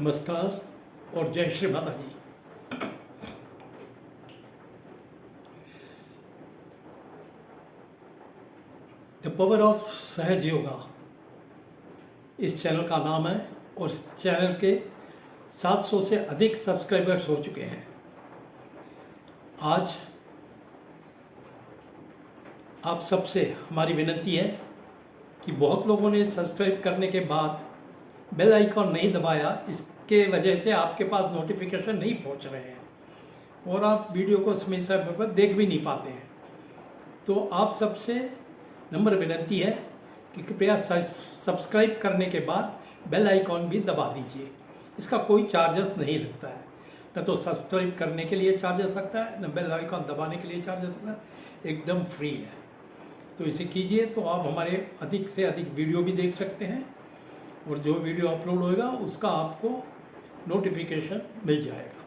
नमस्कार और जय श्री माता जी। द पावर ऑफ सहज योगा इस चैनल का नाम है और इस चैनल के 700 से अधिक सब्सक्राइबर्स हो चुके हैं। आज आप सबसे हमारी विनती है कि बहुत लोगों ने सब्सक्राइब करने के बाद बेल आइकॉन नहीं दबाया, इसके वजह से आपके पास नोटिफिकेशन नहीं पहुंच रहे हैं और आप वीडियो को समय समय पर देख भी नहीं पाते हैं। तो आप सबसे नम्र विनती है कि कृपया सब्सक्राइब करने के बाद बेल आइकॉन भी दबा दीजिए। इसका कोई चार्जेस नहीं लगता है, न तो सब्सक्राइब करने के लिए चार्जेस लगता है, न बेल आइकॉन दबाने के लिए चार्जेस लगता है, एकदम फ्री है। तो इसे कीजिए तो आप हमारे अधिक से अधिक वीडियो भी देख सकते हैं और जो वीडियो अपलोड होएगा उसका आपको नोटिफिकेशन मिल जाएगा।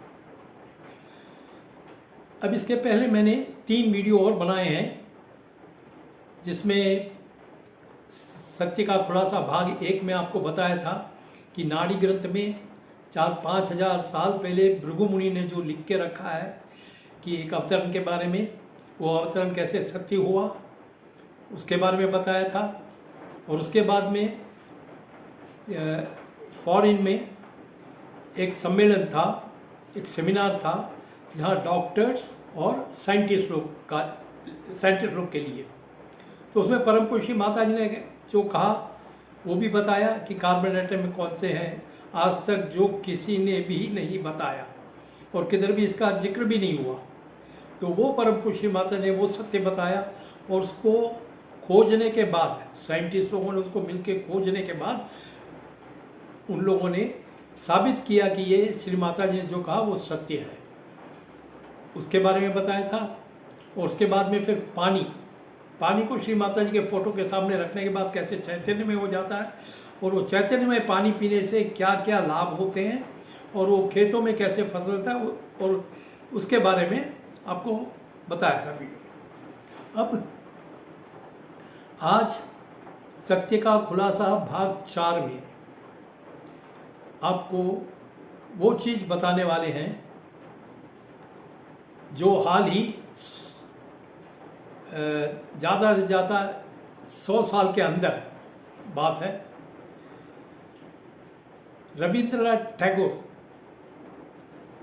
अब इसके पहले मैंने 3 वीडियो और बनाए हैं जिसमें सत्य का खुलासा भाग 1 में आपको बताया था कि नाड़ी ग्रंथ में 4-5 हज़ार साल पहले भृगु मुनि ने जो लिख के रखा है कि एक अवतरण के बारे में, वो अवतरण कैसे सत्य हुआ उसके बारे में बताया था। और उसके बाद में फॉरेन में एक सम्मेलन था, एक सेमिनार था जहाँ डॉक्टर्स और साइंटिस्ट लोग के लिए, तो उसमें परम पुरुषी माता जी ने जो कहा वो भी बताया कि कार्बन एटम कौन से हैं, आज तक जो किसी ने भी नहीं बताया और किधर भी इसका जिक्र भी नहीं हुआ। तो वो परम पुरुषी माता ने वो सत्य बताया और उसको खोजने के बाद, साइंटिस्ट लोगों ने उसको मिलके खोजने के बाद उन लोगों ने साबित किया कि ये श्री माता जी ने जो कहा वो सत्य है, उसके बारे में बताया था। और उसके बाद में फिर पानी को श्री माता जी के फोटो के सामने रखने के बाद कैसे चैतन्य में हो जाता है और वो चैतन्य में पानी पीने से क्या क्या लाभ होते हैं और वो खेतों में कैसे फसलता है और उसके बारे में आपको बताया था वीडियो। अब आज सत्य का खुलासा भाग 4 में आपको वो चीज़ बताने वाले हैं जो हाल ही ज़्यादा से ज़्यादा 100 साल के अंदर बात है। रविंद्रनाथ टैगोर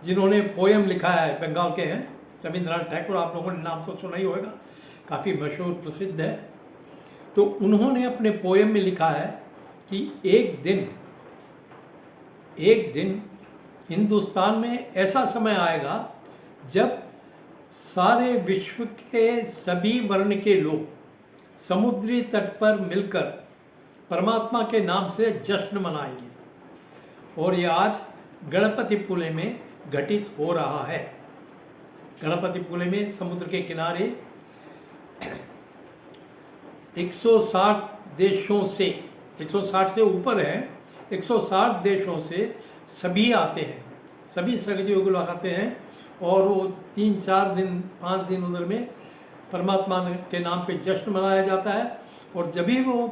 जिन्होंने पोयम लिखा है, बंगाल के हैं रविंद्रनाथ टैगोर, आप लोगों ने नाम तो सुना ही होगा, काफ़ी मशहूर प्रसिद्ध है। तो उन्होंने अपने पोयम में लिखा है कि एक दिन हिंदुस्तान में ऐसा समय आएगा जब सारे विश्व के सभी वर्ण के लोग समुद्री तट पर मिलकर परमात्मा के नाम से जश्न मनाएंगे और ये आज गणपतिपुले में घटित हो रहा है। गणपतिपुले में समुद्र के किनारे 160 देशों से, 160 से ऊपर है, 160 देशों से सभी आते हैं, सभी सहयोग लगाते हैं और वो 3-4 दिन 5 दिन उधर में परमात्मा के नाम पे जश्न मनाया जाता है। और जब भी वो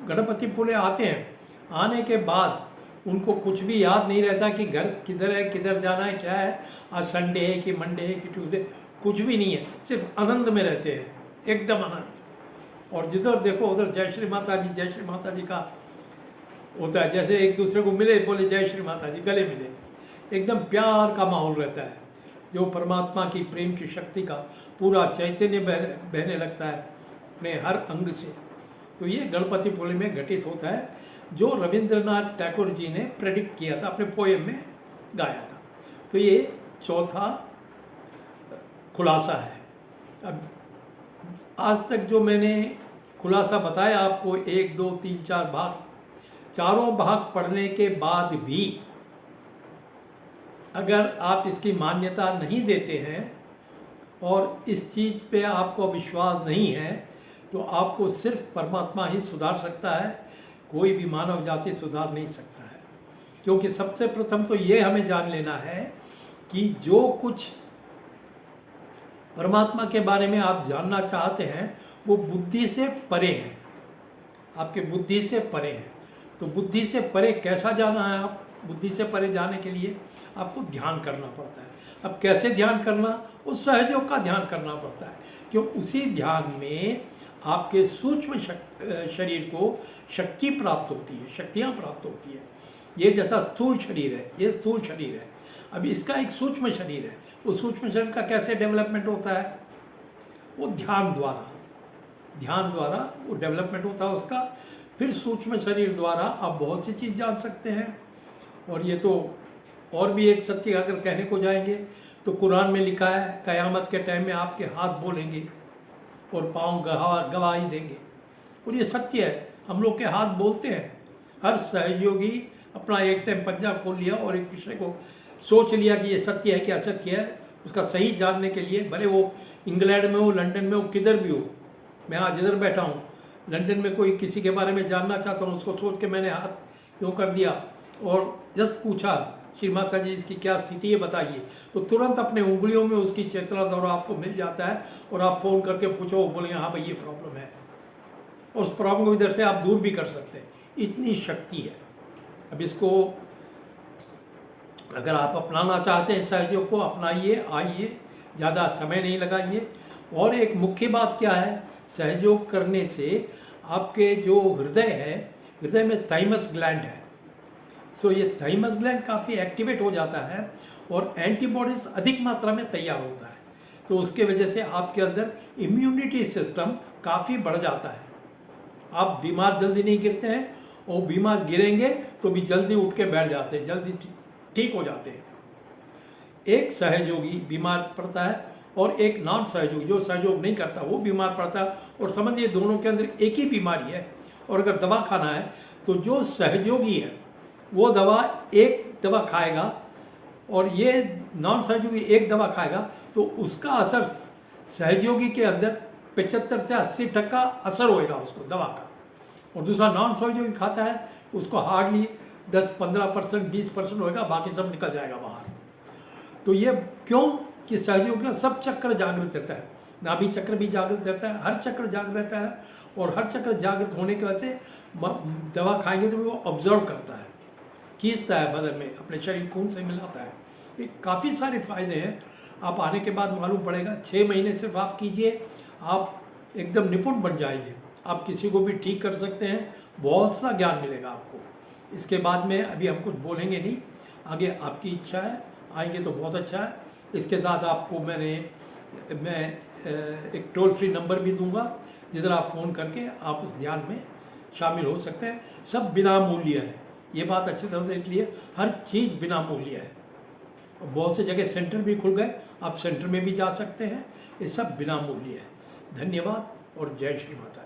गणपतिपुले आते हैं, आने के बाद उनको कुछ भी याद नहीं रहता कि घर किधर है, किधर जाना है, क्या है, आज संडे है कि मंडे है कि ट्यूसडे, कुछ भी नहीं है, सिर्फ आनंद में रहते हैं, एकदम आनंद। और जिधर देखो उधर जय श्री माता जी का होता है, जैसे एक दूसरे को मिले बोले जय श्री माता जी, गले मिले, एकदम प्यार का माहौल रहता है, जो परमात्मा की प्रेम की शक्ति का पूरा चैतन्य बहने लगता है अपने हर अंग से। तो ये गणपतिपुले में घटित होता है जो रविंद्रनाथ टैगोर जी ने प्रेडिक्ट किया था, अपने पोएम में गाया था। तो ये चौथा खुलासा है। अब आज तक जो मैंने खुलासा बताया आपको, 1, 2, 3, 4 भाग, चारों भाग पढ़ने के बाद भी अगर आप इसकी मान्यता नहीं देते हैं और इस चीज़ पे आपको विश्वास नहीं है तो आपको सिर्फ परमात्मा ही सुधार सकता है, कोई भी मानव जाति सुधार नहीं सकता है। क्योंकि सबसे प्रथम तो ये हमें जान लेना है कि जो कुछ परमात्मा के बारे में आप जानना चाहते हैं वो बुद्धि से परे है, आपके बुद्धि से परे है। तो बुद्धि से परे कैसा जाना है आप बुद्धि से परे जाने के लिए आपको ध्यान करना पड़ता है। अब कैसे ध्यान करना? उस सहयोग का ध्यान करना पड़ता है, क्यों? उसी ध्यान में आपके सूक्ष्म शरीर को शक्ति प्राप्त होती है, शक्तियाँ प्राप्त होती है। ये जैसा स्थूल शरीर है, ये स्थूल शरीर है, अभी इसका एक सूक्ष्म शरीर है। उस सूक्ष्म शरीर का कैसे डेवलपमेंट होता है? वो ध्यान द्वारा वो डेवलपमेंट होता है उसका। फिर सूक्ष्म शरीर द्वारा आप बहुत सी चीज़ जान सकते हैं। और ये तो और भी एक सत्य अगर कहने को जाएंगे तो कुरान में लिखा है, क़यामत के टाइम में आपके हाथ बोलेंगे और पाँव गवाही देंगे। और ये सत्य है, हम लोग के हाथ बोलते हैं। हर सहयोगी अपना एक टाइम पंजा खोल लिया और एक विषय को सोच लिया कि ये सत्य है कि असत्य है, उसका सही जानने के लिए, भले वो इंग्लैंड में हो, लंदन में हो, किधर भी हो। मैं आज इधर बैठा हूँ, लंदन में कोई किसी के बारे में जानना चाहता हूँ, उसको सोच के मैंने हाथ यूँ कर दिया और जस्ट पूछा, श्री माता जी इसकी क्या स्थिति है बताइए, तो तुरंत अपने उंगलियों में उसकी चेतना दौरा आपको मिल जाता है। और आप फ़ोन करके पूछो, वो बोलेंगे हाँ भाई ये प्रॉब्लम है, और उस प्रॉब्लम को इधर से आप दूर भी कर सकते हैं। इतनी शक्ति है। अब इसको अगर आप अपनाना चाहते हैं, सहयोग को अपनाइए, आइए, ज़्यादा समय नहीं लगाइए। और एक मुख्य बात क्या है, सहयोग करने से आपके जो हृदय है, हृदय में थाइमस ग्लैंड है, सो ये थाइमस ग्लैंड काफ़ी एक्टिवेट हो जाता है और एंटीबॉडीज अधिक मात्रा में तैयार होता है। तो उसके वजह से आपके अंदर इम्यूनिटी सिस्टम काफ़ी बढ़ जाता है। आप बीमार जल्दी नहीं गिरते हैं, और बीमार गिरेंगे तो भी जल्दी उठ के बैठ जाते हैं, जल्दी ठीक हो जाते हैं। एक सहयोगी बीमार पड़ता है और एक नॉन सहयोगी, जो सहयोग नहीं करता, वो बीमार पड़ता है। और समझिए दोनों के अंदर एक ही बीमारी है। और अगर दवा खाना है तो जो सहयोगी है वो एक दवा खाएगा और ये नॉन सहयोगी एक दवा खाएगा, तो उसका असर सहयोगी के अंदर 75 से 80% असर होएगा उसको दवा का। और दूसरा नॉन सहयोगी खाता है, उसको हार्डली 10-15%, 20% होएगा, बाकी सब निकल जाएगा बाहर। तो ये क्यों कि सहयोगी का सब चक्र जागृत रहता है, नाभि चक्र भी जागृत रहता है, हर चक्र जागृत रहता है। और हर चक्र जागृत होने की वजह से दवा खाएंगे तो वो ऑब्जर्व करता है, खींचता है बदन में, अपने शरीर खून से मिलाता है। ये काफ़ी सारे फायदे हैं। आप आने के बाद मालूम पड़ेगा, 6 महीने सिर्फ आप कीजिए, आप एकदम निपुण बन जाएंगे। आप किसी को भी ठीक कर सकते हैं, बहुत सा ज्ञान मिलेगा आपको। इसके बाद में अभी हम कुछ बोलेंगे नहीं, आगे आपकी इच्छा है, आएंगे तो बहुत अच्छा है। इसके साथ आपको मैं एक टोल फ्री नंबर भी दूंगा, जिधर आप फ़ोन करके आप उस ध्यान में शामिल हो सकते हैं। सब बिना मूल्य है, ये बात अच्छी तरह से देख लिए, हर चीज़ बिना मूल्य है। और बहुत से जगह सेंटर भी खुल गए, आप सेंटर में भी जा सकते हैं, ये सब बिना मूल्य है। धन्यवाद और जय श्री माता।